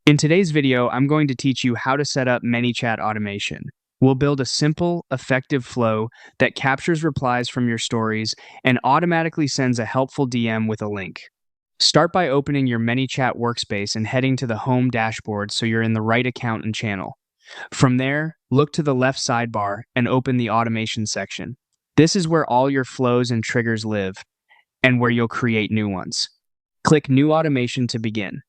In today's video, I'm going to teach you how to set up Manychat automation. We'll build a simple, effective flow that captures replies from your stories and automatically sends a helpful DM with a link. Start by opening your Manychat workspace and heading to the home dashboard so you're in the right account and channel. From there, look to the left sidebar and open the automation section. This is where all your flows and triggers live and where you'll create new ones. Click New Automation to begin.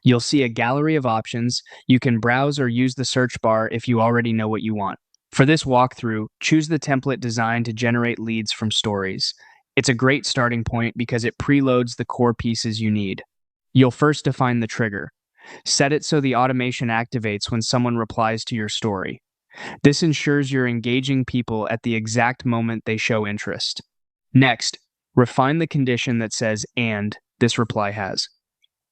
You'll see a gallery of options. You can browse or use the search bar if you already know what you want. For this walkthrough, choose the template designed to generate leads from stories. It's a great starting point because it preloads the core pieces you need. You'll first define the trigger. Set it so the automation activates when someone replies to your story. This ensures you're engaging people at the exact moment they show interest. Next, refine the condition that says "and" this reply has.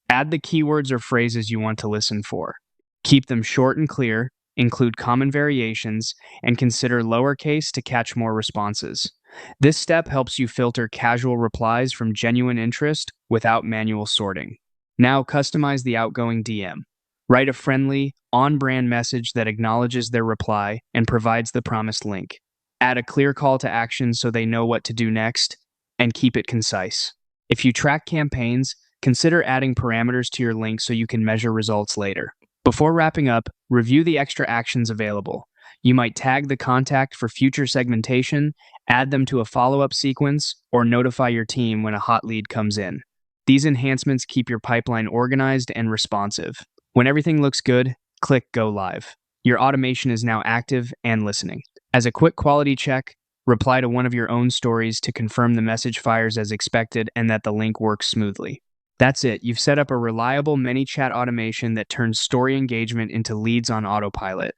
Add the keywords or phrases you want to listen for. Keep them short and clear, include common variations, and consider lowercase to catch more responses. This step helps you filter casual replies from genuine interest without manual sorting. Now customize the outgoing DM. Write a friendly, on-brand message that acknowledges their reply and provides the promised link. Add a clear call to action so they know what to do next, and keep it concise. If you track campaigns, consider adding parameters to your link so you can measure results later. Before wrapping up, review the extra actions available. You might tag the contact for future segmentation, add them to a follow-up sequence, or notify your team when a hot lead comes in. These enhancements keep your pipeline organized and responsive. When everything looks good, click Go Live. Your automation is now active and listening. As a quick quality check, reply to one of your own stories to confirm the message fires as expected and that the link works smoothly. That's it. You've set up a reliable Manychat automation that turns story engagement into leads on autopilot.